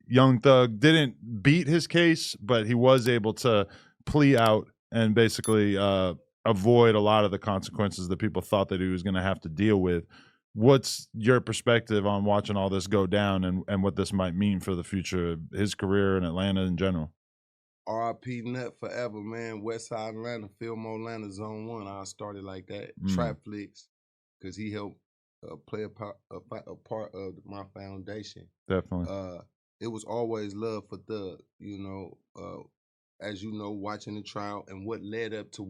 Young Thug didn't beat his case, but he was able to plea out and basically avoid a lot of the consequences that people thought that he was going to have to deal with. What's your perspective on watching all this go down and what this might mean for the future of his career in Atlanta in general? R.I.P. Nut forever, man. West Side Atlanta, Fillmore Atlanta, Zone 1. I started like that. Trap Flicks, because he helped play a part of my foundation. Definitely. It was always love for Thug, you know, as you know, watching the trial and what led up to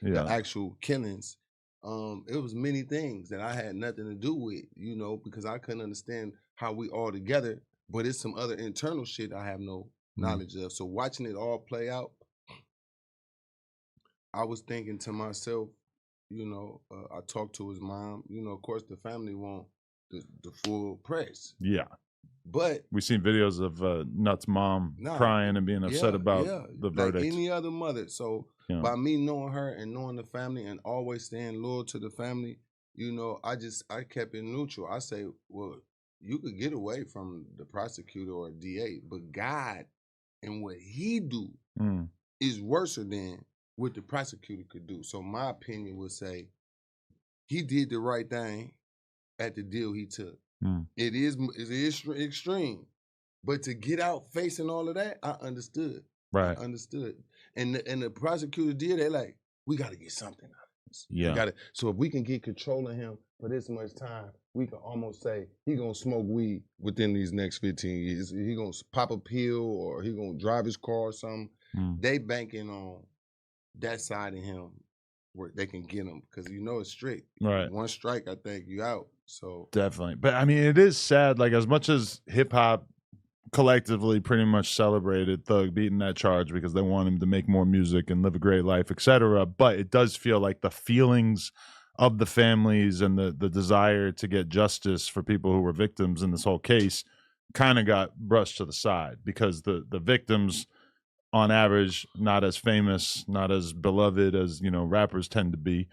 the actual killings. It was many things that I had nothing to do with, you know, because I couldn't understand how we all together, but it's some other internal shit I have no knowledge of. So watching it all play out, I was thinking to myself, you know, I talked to his mom, you know, of course the family want the full press. Yeah. But we've seen videos of Nut's mom crying and being upset about the verdict. Like any other mother. So by me knowing her and knowing the family and always staying loyal to the family, you know, I kept it neutral. I say, well, you could get away from the prosecutor or DA, but God and what he do is worse than what the prosecutor could do. So my opinion would say he did the right thing at the deal he took. It is extreme, but to get out facing all of that, I understood. Right. I understood. And the prosecutor did. They like, we got to get something out of this. Yeah. So if we can get control of him for this much time, we can almost say he gonna smoke weed within these next 15 years. He gonna pop a pill or he gonna drive his car or something. They banking on that side of him where they can get him, because you know it's strict. Right. One strike, I think you out. So definitely. But I mean, it is sad. Like, as much as hip hop collectively pretty much celebrated Thug beating that charge because they want him to make more music and live a great life, etc., but it does feel like the feelings of the families and the desire to get justice for people who were victims in this whole case kind of got brushed to the side, because the victims, on average, not as famous, not as beloved as, you know, rappers tend to be.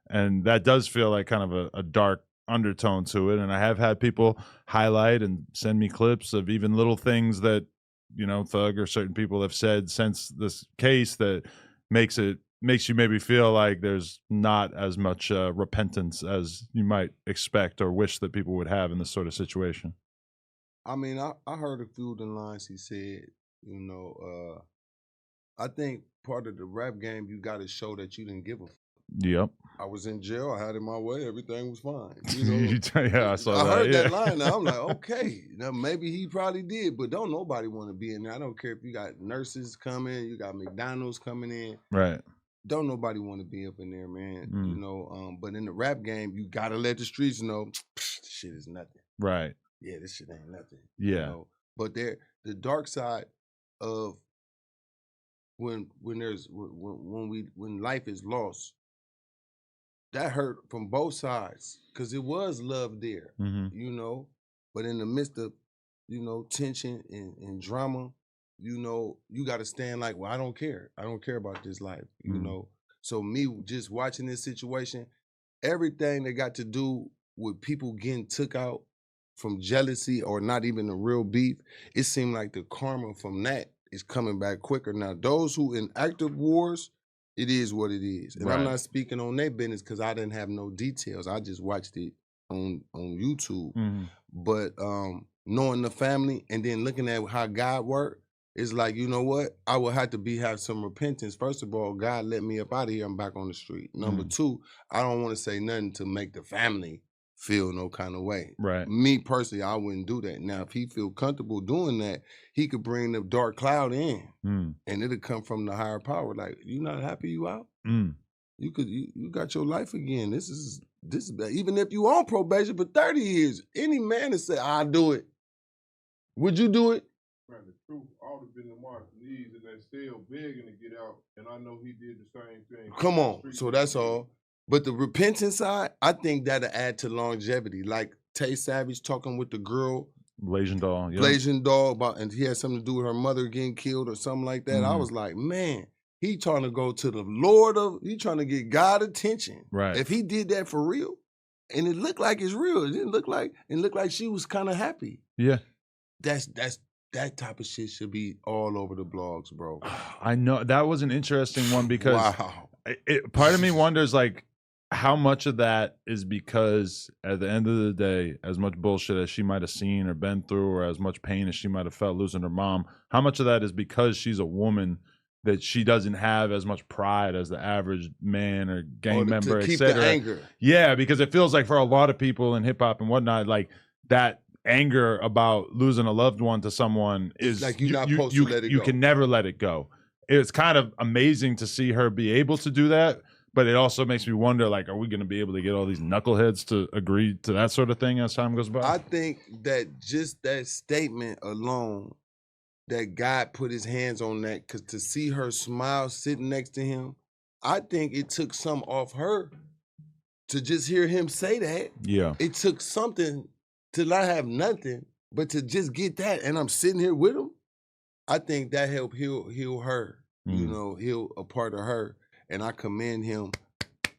And that does feel like kind of a dark undertone to it. And I have had people highlight and send me clips of even little things that, you know, Thug or certain people have said since this case that makes you maybe feel like there's not as much repentance as you might expect or wish that people would have in this sort of situation. I mean, I heard a few of the lines he said, you know, I think part of the rap game, you got to show that you didn't give a fuck. Yep. I was in jail. I had it my way. Everything was fine. You know, yeah, I saw that. I heard that line. Now I'm like, okay, now maybe he probably did, but don't nobody want to be in there. I don't care if you got nurses coming, you got McDonald's coming in. Right. Don't nobody want to be up in there, man. You know, but in the rap game, you gotta let the streets know this shit is nothing. Right. Yeah, this shit ain't nothing. Yeah. You know? But the dark side of when life is lost, that hurt from both sides, because it was love there, you know. But in the midst of, you know, tension and drama, you know, you got to stand like, well, I don't care. I don't care about this life, you know. So me just watching this situation, everything that got to do with people getting took out from jealousy or not even a real beef, it seemed like the karma from that is coming back quicker. Now, those who in active wars, it is what it is. And I'm not speaking on their business because I didn't have no details. I just watched it on YouTube. But knowing the family and then looking at how God worked, it's like, you know what? I would have to have some repentance. First of all, God let me up out of here. I'm back on the street. Number two, I don't want to say nothing to make the family feel no kind of way. Right. Me personally, I wouldn't do that. Now, if he feel comfortable doing that, he could bring the dark cloud in, and it'll come from the higher power. Like, you not happy you out? You got your life again. This is even if you on probation for 30 years, any man that say, I'll do it. Would you do it? Man, the truth, all the been in Mark's knees and they're still begging to get out, and I know he did the same thing. Come on, so that's all. But the repentance side, I think that'll add to longevity. Like Tay Savage talking with the girl, Blazing Doll, about, and he had something to do with her mother getting killed or something like that. I was like, man, he trying to go to the Lord he trying to get God attention. Right. If he did that for real, and it looked like it's real, it looked like she was kind of happy. Yeah. that type of shit should be all over the blogs, bro. I know that was an interesting one because Wow. Part of me wonders like how much of that is because at the end of the day, as much bullshit as she might have seen or been through, or as much pain as she might have felt losing her mom, how much of that is because she's a woman that she doesn't have as much pride as the average man or gang member, to keep etc. the anger. Yeah, because it feels like for a lot of people in hip hop and whatnot, like that anger about losing a loved one to someone is like you're not supposed to let it go. You can never let it go. It's kind of amazing to see her be able to do that, but it also makes me wonder, like, are we going to be able to get all these knuckleheads to agree to that sort of thing as time goes by? I think that just that statement alone, that God put his hands on that, because to see her smile sitting next to him, I think it took some off her to just hear him say that. Yeah. It took something to not have nothing, but to just get that, and I'm sitting here with him. I think that helped heal her, you know, heal a part of her. And I commend him.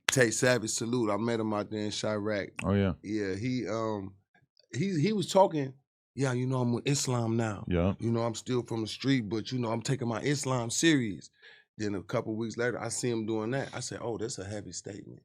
Tay Savage, salute. I met him out there in Chirac. Oh yeah. Yeah, he was talking, yeah, you know, I'm with Islam now. Yeah. You know, I'm still from the street, but you know, I'm taking my Islam serious. Then a couple weeks later, I see him doing that. I said, oh, that's a heavy statement.